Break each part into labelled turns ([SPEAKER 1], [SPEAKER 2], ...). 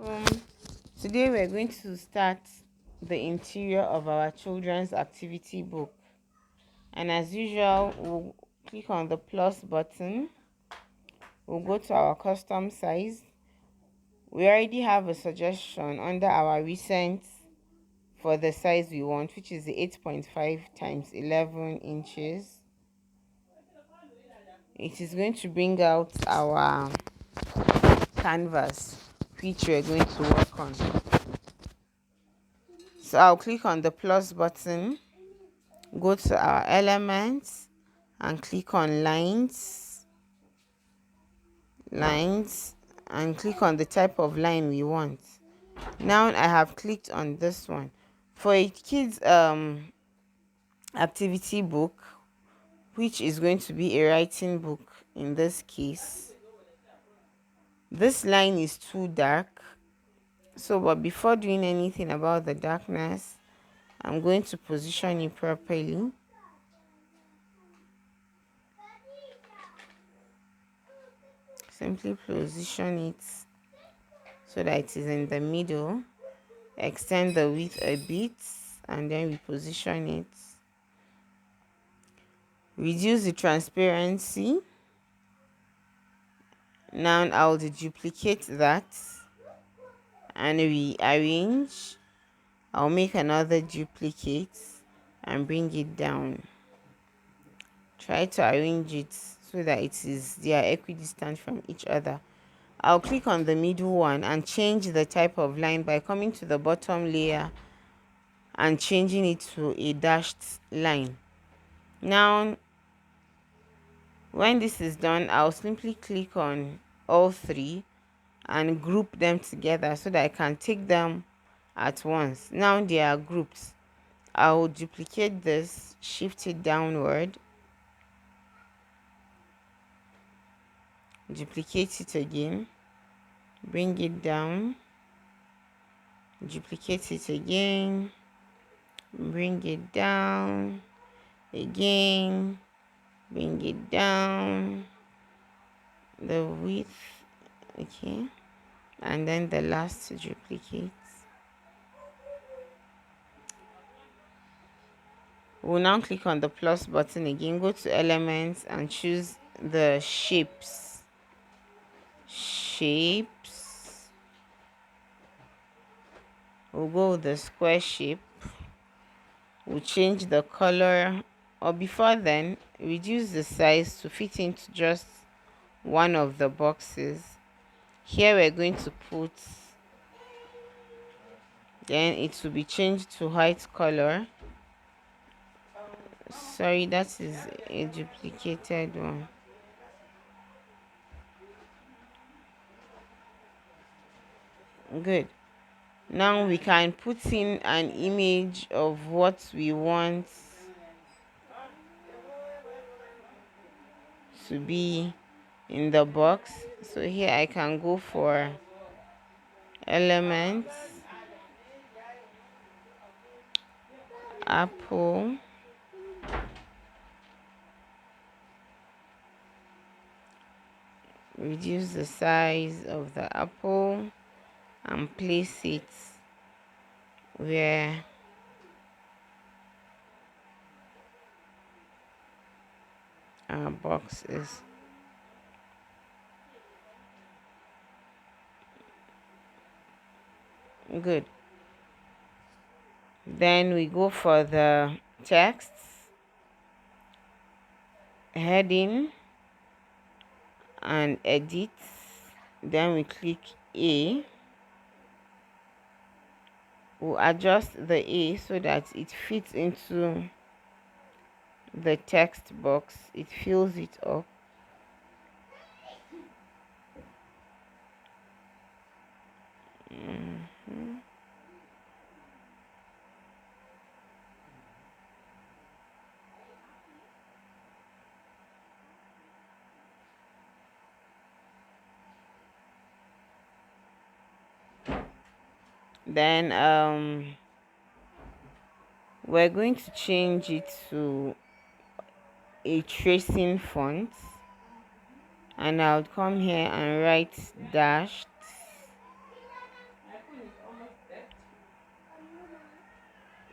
[SPEAKER 1] Um, Today we're going to start the interior of our children's activity book. And as usual, we'll click on the plus button. We'll go to our custom size. We already have a suggestion under our recent for the size we want, which is the 8.5 times 11 inches. It is going to bring out our canvas, which we're going to work on. So I'll click on the plus button, go to our elements and click on lines and click on the type of line we want. Now I have clicked on this one. For a kids activity book, which is going to be a writing book in this case, this line is too dark. So but before doing anything about the darkness, I'm going to position it properly. Simply position it so that it is in the middle. Extend the width a bit and then we position it. Reduce the transparency. Now I'll duplicate that and rearrange. I'll make another duplicate and bring it down. Try to arrange it so that they are equidistant from each other. I'll click on the middle one and change the type of line by coming to the bottom layer and changing it to a dashed line. Now when this is done, I'll simply click on all three and group them together so that I can take them at once. Now they are grouped. I'll duplicate this, shift it downward, duplicate it again, bring it down, duplicate it again, bring it down again, bring it down, the width, okay, and then the last duplicate. We'll now click on the plus button again, go to elements and choose the shapes. We'll go with the square shape. We'll change the color, or before then, reduce the size to fit into just one of the boxes. Here we're going to put, then it will be changed to white color. Sorry, that is a duplicated one. Good. Now we can put in an image of what we want to be in the box. So here I can go for elements, apple, reduce the size of the apple and place it where our box is. Good. Then we go for the text, heading and edit. Then we click A. We'll adjust the A so that it fits into the text box. It fills it up. Then we're going to change it to a tracing font, and I'll come here and write dashed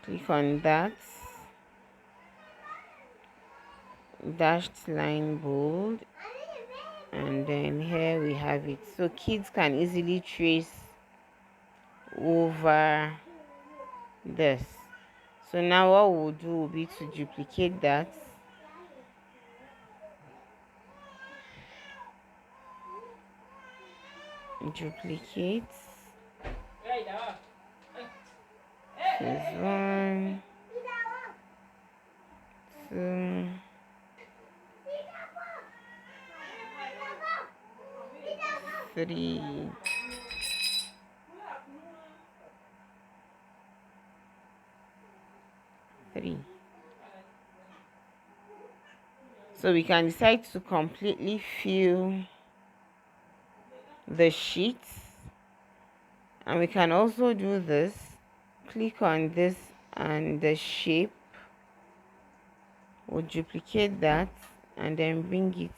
[SPEAKER 1] Click on that, dashed line bold, and then here we have it. So kids can easily trace over this. So now what we'll do will be to duplicate that, duplicate. There's one, two, three, three. So we can decide to completely fill the sheet, and we can also do this. Click on this and the shape. We'll duplicate that and then bring it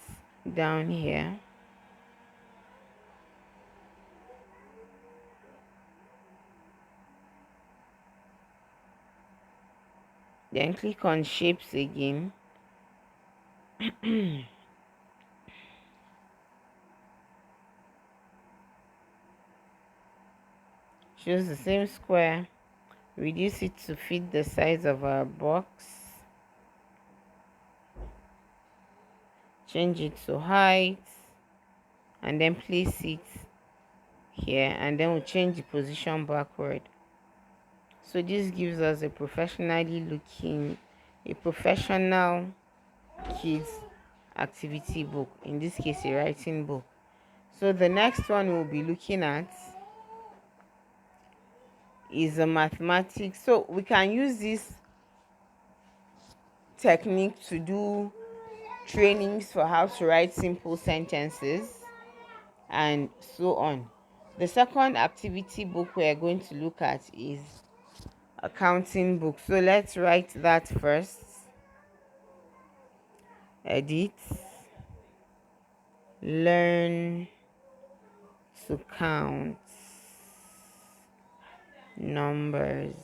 [SPEAKER 1] down here. Then click on shapes again. Choose the same square, reduce it to fit the size of our box, change it to height, and then place it here, and then we'll change the position backward. So this gives us a professional kids activity book, in this case a writing book. So the next one we'll be looking at is a mathematics. So we can use this technique to do trainings for how to write simple sentences and so on. The second activity book we are going to look at is accounting book. So let's write that first. Edit, learn to count numbers.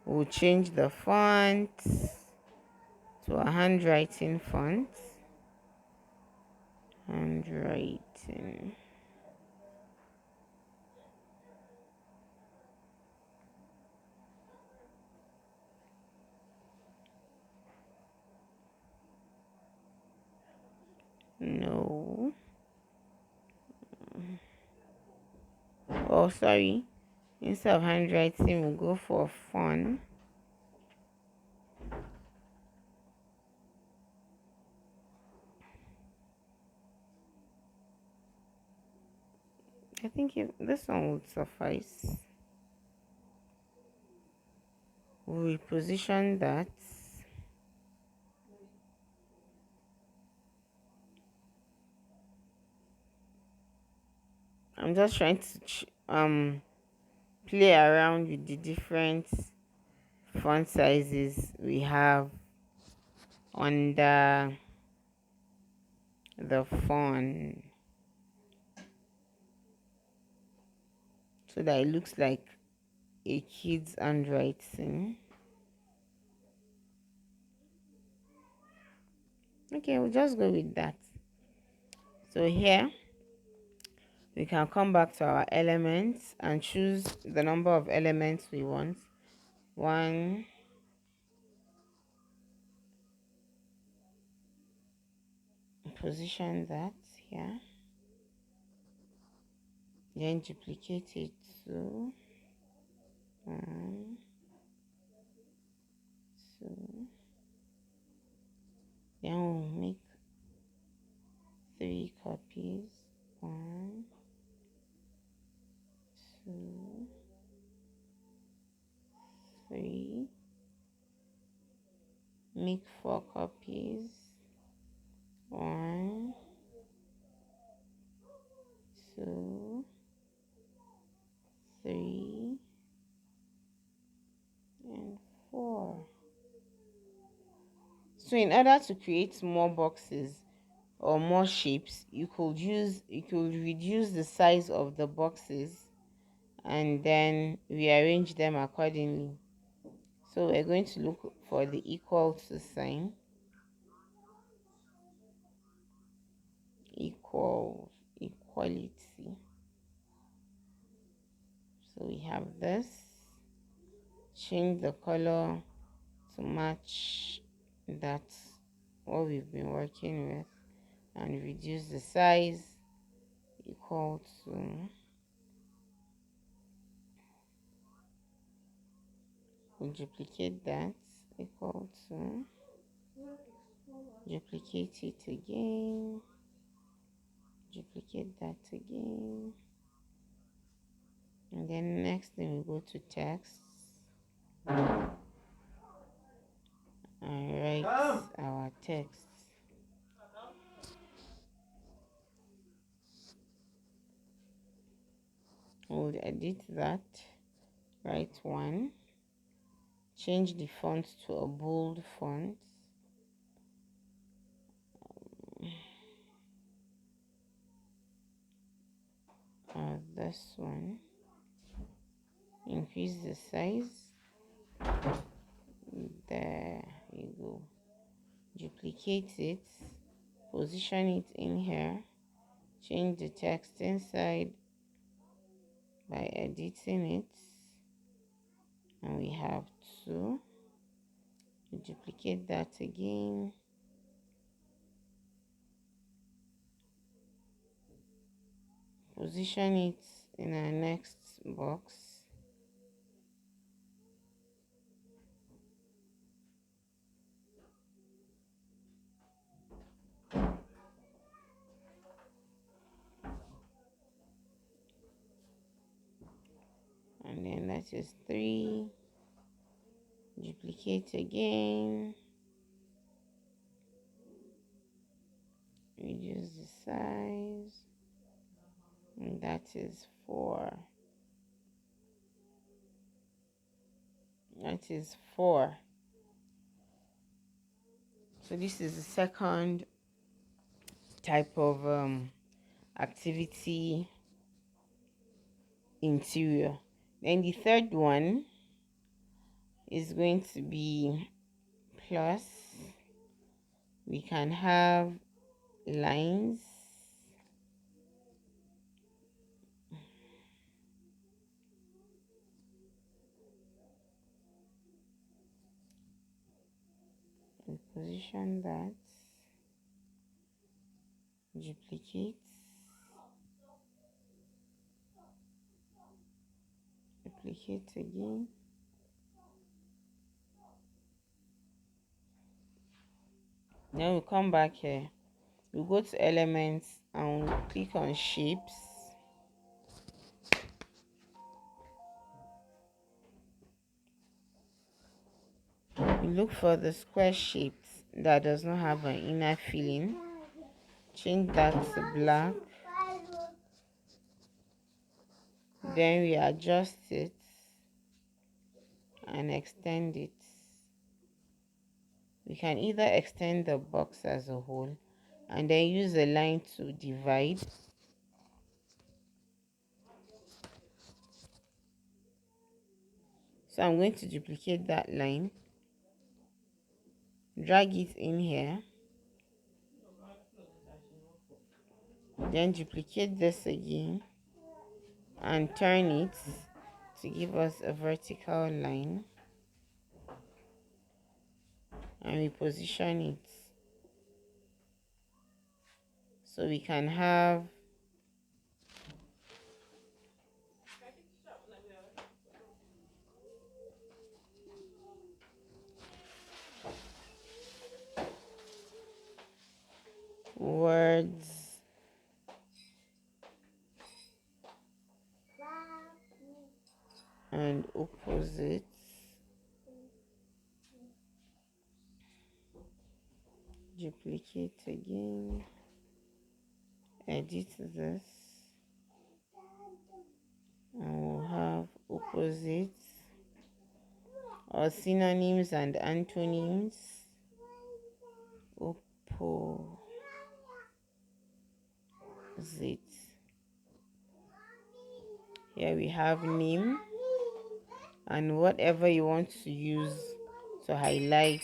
[SPEAKER 1] We'll change the font to a handwriting font. Handwriting. No. Oh, sorry. Instead of handwriting, we'll go for fun. I think this one would suffice. We'll reposition that. I'm just trying to play around with the different font sizes we have under the font, so that it looks like a kid's handwriting. Okay, we'll just go with that. So here we can come back to our elements and choose the number of elements we want. One, position that here, then duplicate it. So one, two, then we'll make 3 copies. One, two, three. Make 4 copies. One, two, three, and 4. So in order to create more boxes or more shapes, you could reduce the size of the boxes and then rearrange them accordingly. So we're going to look for the equal to sign. Equals, equality. So we have this. Change the color to match that's what we've been working with, and reduce the size equal to, we'll duplicate that, equal to, duplicate it again, duplicate that again, and then next thing we go to text and write our text. We'll edit that, write one, change the font to a bold font, this one, increase the size, there you go, duplicate it, position it in here, change the text inside by editing it, and we have to duplicate that again, position it in our next box, and then that is 3, duplicate again, reduce the size, and that is 4. That is 4. So this is the second type of activity interior. Then the third one is going to be plus. We can have lines, and position that, duplicate, duplicate again, then we come back here, we go to elements and we click on shapes, we look for the square shapes that does not have an inner filling, change that to black, then we adjust it and extend it. We can either extend the box as a whole and then use a line to divide, so I'm going to duplicate that line, drag it in here, then duplicate this again and turn it to give us a vertical line, and we position it so we can have words and opposites, duplicate again, edit this, and we'll have opposites or synonyms and antonyms. Opposite. Here we have name and whatever you want to use to highlight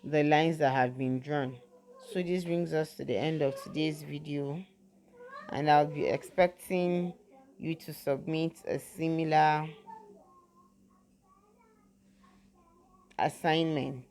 [SPEAKER 1] the lines that have been drawn. So this brings us to the end of today's video, and I'll be expecting you to submit a similar assignment